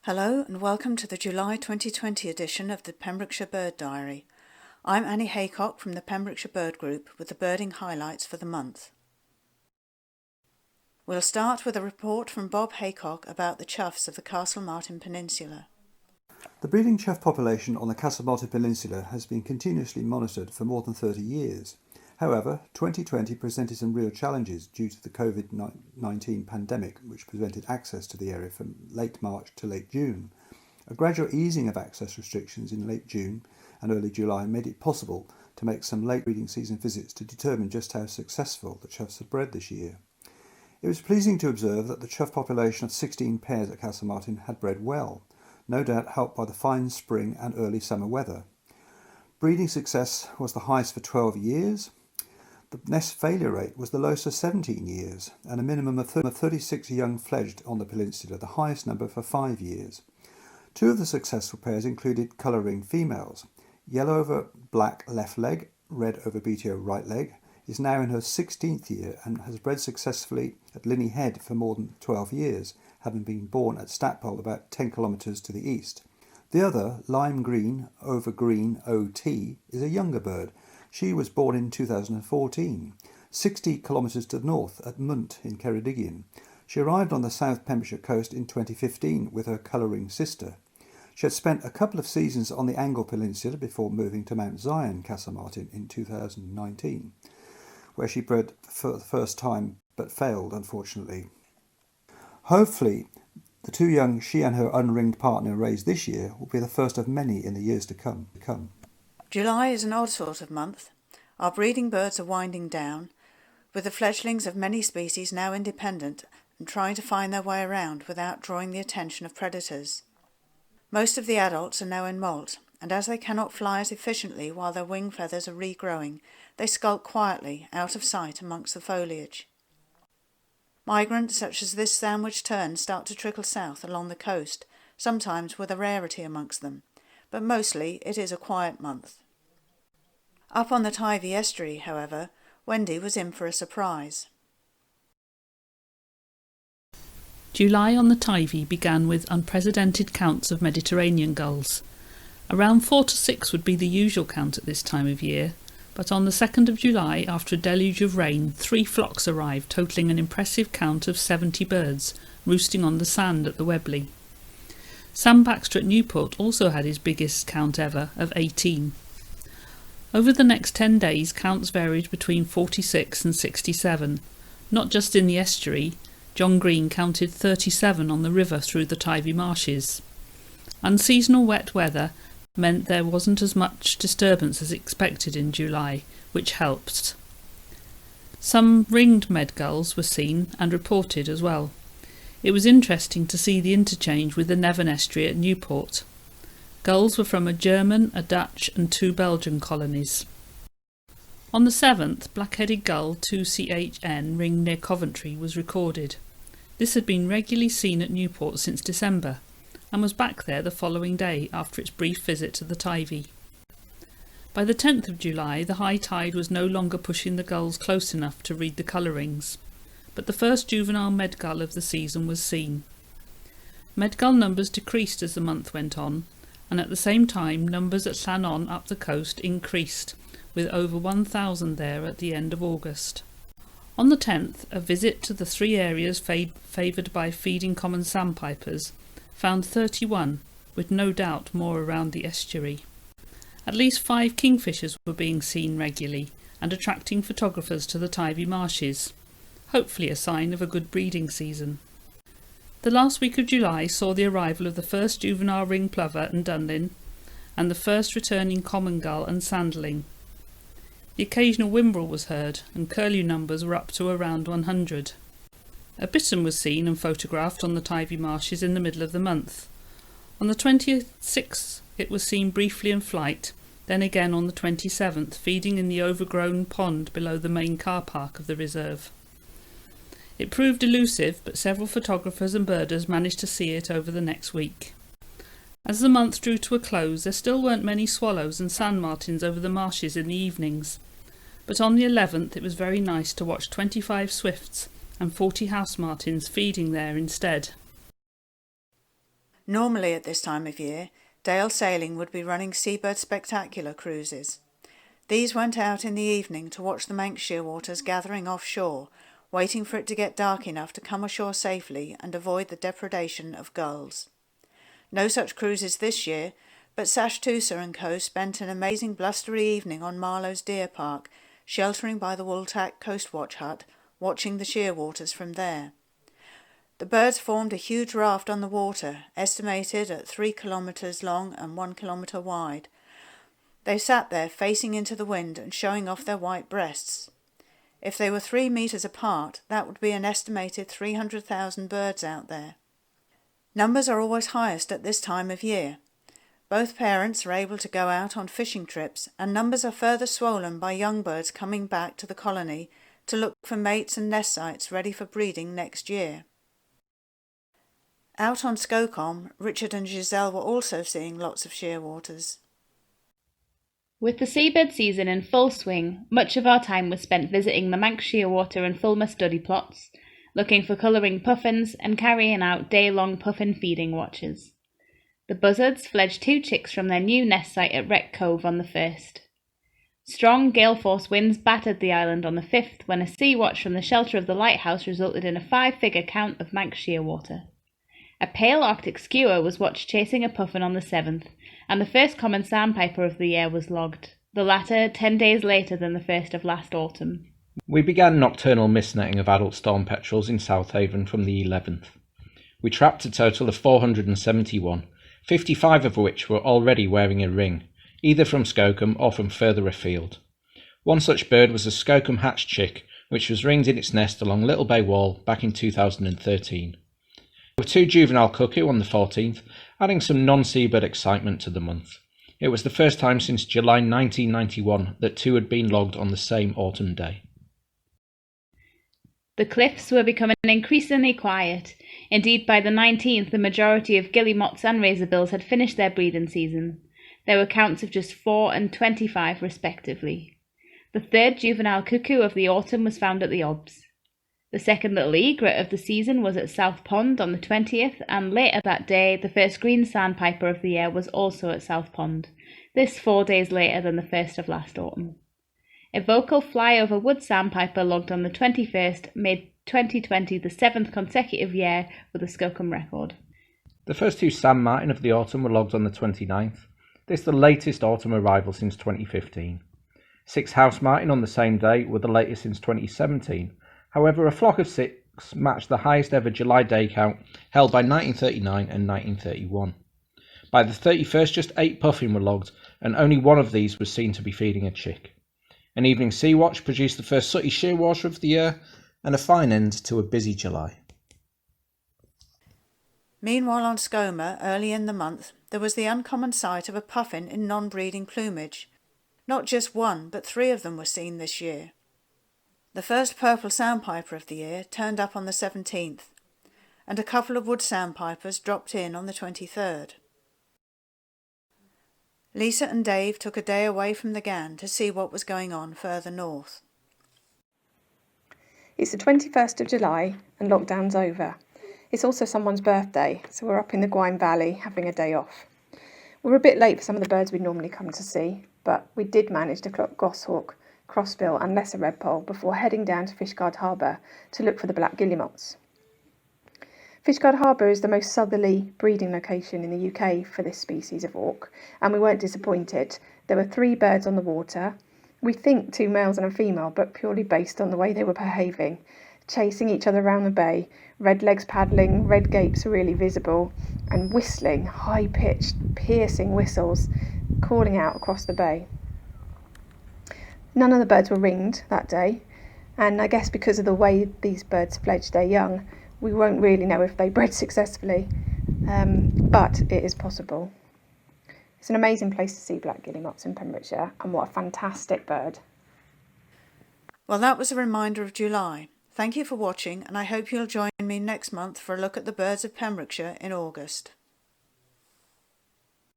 Hello and welcome to the July 2020 edition of the Pembrokeshire Bird Diary. I'm Annie Haycock from the Pembrokeshire Bird Group with the birding highlights for the month. We'll start with a report from Bob Haycock about the choughs of the Castlemartin Peninsula. The breeding chough population on the Castlemartin Peninsula has been continuously monitored for more than 30 years. However, 2020 presented some real challenges due to the COVID-19 pandemic, which prevented access to the area from late March to late June. A gradual easing of access restrictions in late June and early July made it possible to make some late breeding season visits to determine just how successful the choughs had bred this year. It was pleasing to observe that the chough population of 16 pairs at Castlemartin had bred well, no doubt helped by the fine spring and early summer weather. Breeding success was the highest for 12 years. The nest failure rate was the lowest for 17 years, and a minimum of 36 young fledged on the peninsula, the highest number for 5 years. Two of the successful pairs included colour-ring females. Yellow over black left leg, red over BTO right leg, is now in her 16th year and has bred successfully at Linney Head for more than 12 years, having been born at Stackpole about 10 kilometres to the east. The other, lime green over green OT, is a younger bird. She was born in 2014, 60 kilometres to the north at Munt in Ceredigion. She arrived on the South Pembrokeshire coast in 2015 with her colouring sister. She had spent a couple of seasons on the Angle Peninsula before moving to Mount Zion, Castlemartin in 2019, where she bred for the first time but failed, unfortunately. Hopefully, the two young she and her unringed partner raised this year will be the first of many in the years to come. July is an odd sort of month. Our breeding birds are winding down, with the fledglings of many species now independent and trying to find their way around without drawing the attention of predators. Most of the adults are now in molt, and as they cannot fly as efficiently while their wing feathers are regrowing, they skulk quietly out of sight amongst the foliage. Migrants such as this sandwich tern start to trickle south along the coast, sometimes with a rarity amongst them, but mostly it is a quiet month. Up on the Tyvee estuary, however, Wendy was in for a surprise. July on the Tyvee began with unprecedented counts of Mediterranean gulls. Around 4 to 6 would be the usual count at this time of year, but on the 2nd of July, after a deluge of rain, 3 flocks arrived, totalling an impressive count of 70 birds, roosting on the sand at the Webley. Sam Baxter at Newport also had his biggest count ever, of 18. Over the next 10 days, counts varied between 46 and 67. Not just in the estuary, John Green counted 37 on the river through the Tyvee marshes. Unseasonal wet weather meant there wasn't as much disturbance as expected in July, which helped. Some ringed medgulls were seen and reported as well. It was interesting to see the interchange with the Nevern estuary at Newport. Gulls were from a German, a Dutch and 2 Belgian colonies. On the 7th, black-headed gull 2CHN ringed near Coventry was recorded. This had been regularly seen at Newport since December, and was back there the following day after its brief visit to the Tyvee. By the 10th of July, the high tide was no longer pushing the gulls close enough to read the colourings, but the first juvenile medgull of the season was seen. Medgull numbers decreased as the month went on, and at the same time numbers at Llannon up the coast increased, with over 1,000 there at the end of August. On the 10th, a visit to the 3 areas favoured by feeding common sandpipers found 31, with no doubt more around the estuary. At least 5 kingfishers were being seen regularly and attracting photographers to the Tyvee marshes, hopefully a sign of a good breeding season. The last week of July saw the arrival of the first juvenile ring plover and dunlin, and the first returning common gull and sandling. The occasional whimbrel was heard, and curlew numbers were up to around 100. A bittern was seen and photographed on the Tyvee marshes in the middle of the month. On the 26th it was seen briefly in flight, then again on the 27th, feeding in the overgrown pond below the main car park of the reserve. It proved elusive, but several photographers and birders managed to see it over the next week. As the month drew to a close, there still weren't many swallows and sand martins over the marshes in the evenings, but on the 11th it was very nice to watch 25 swifts and 40 house martins feeding there instead. Normally at this time of year, Dale Sailing would be running Seabird Spectacular cruises. These went out in the evening to watch the Manx shearwaters gathering offshore, waiting for it to get dark enough to come ashore safely and avoid the depredation of gulls. No such cruises this year, but Sash Tusa and co spent an amazing blustery evening on Marlowe's Deer Park, sheltering by the Wooltack Coastwatch hut, watching the shearwaters from there. The birds formed a huge raft on the water, estimated at 3 kilometres long and 1 kilometre wide. They sat there facing into the wind and showing off their white breasts. If they were 3 metres apart, that would be an estimated 300,000 birds out there. Numbers are always highest at this time of year. Both parents are able to go out on fishing trips, and numbers are further swollen by young birds coming back to the colony to look for mates and nest sites ready for breeding next year. Out on Skomer, Richard and Giselle were also seeing lots of shearwaters. With the seabird season in full swing, much of our time was spent visiting the Manx shearwater and Fulmar study plots, looking for colouring puffins and carrying out day-long puffin feeding watches. The buzzards fledged 2 chicks from their new nest site at Wreck Cove on the 1st. Strong gale-force winds battered the island on the 5th when a sea watch from the shelter of the lighthouse resulted in a 5-figure count of Manx shearwater. A pale Arctic skua was watched chasing a puffin on the 7th, and the first common sandpiper of the year was logged, the latter 10 days later than the first of last autumn. We began nocturnal mist netting of adult storm petrels in Southaven from the 11th. We trapped a total of 471, 55 of which were already wearing a ring, either from Skomer or from further afield. One such bird was a Skomer hatch chick, which was ringed in its nest along Little Bay Wall back in 2013. There were 2 juvenile cuckoo on the 14th, adding some non-seabird excitement to the month. It was the first time since July 1991 that 2 had been logged on the same autumn day. The cliffs were becoming increasingly quiet. Indeed, by the 19th, the majority of guillemots and razorbills had finished their breeding season. There were counts of just 4 and 25 respectively. The 3rd juvenile cuckoo of the autumn was found at the Obs. The 2nd little egret of the season was at South Pond on the 20th, and later that day the first green sandpiper of the year was also at South Pond, this 4 days later than the first of last autumn. A vocal flyover wood sandpiper logged on the 21st made 2020 the 7th consecutive year with a Skomer record. The first 2 sand martin of the autumn were logged on the 29th, this the latest autumn arrival since 2015. 6 house martin on the same day were the latest since 2017. However, a flock of 6 matched the highest ever July day count held by 1939 and 1931. By the 31st, just 8 puffin were logged, and only one of these was seen to be feeding a chick. An evening sea watch produced the first sooty shearwater of the year, and a fine end to a busy July. Meanwhile on Skomer, early in the month, there was the uncommon sight of a puffin in non-breeding plumage. Not just 1, but 3 of them were seen this year. The first purple sandpiper of the year turned up on the 17th, and a couple of wood sandpipers dropped in on the 23rd. Lisa and Dave took a day away from the Gann to see what was going on further north. It's the 21st of July and lockdown's over. It's also someone's birthday, so we're up in the Gwyn Valley having a day off. We're a bit late for some of the birds we'd normally come to see, but we did manage to clock goshawk, crossbill and lesser redpoll before heading down to Fishguard Harbour to look for the black guillemots. Fishguard Harbour is the most southerly breeding location in the UK for this species of auk, and we weren't disappointed. There were 3 birds on the water, we think 2 males and a female, but purely based on the way they were behaving, chasing each other around the bay, red legs paddling, red gapes really visible, and whistling, high-pitched, piercing whistles, calling out across the bay. None of the birds were ringed that day, and I guess because of the way these birds fledge their young, we won't really know if they bred successfully, but it is possible. It's an amazing place to see black guillemots in Pembrokeshire, and what a fantastic bird. Well, that was a reminder of July. Thank you for watching, and I hope you'll join me next month for a look at the birds of Pembrokeshire in August.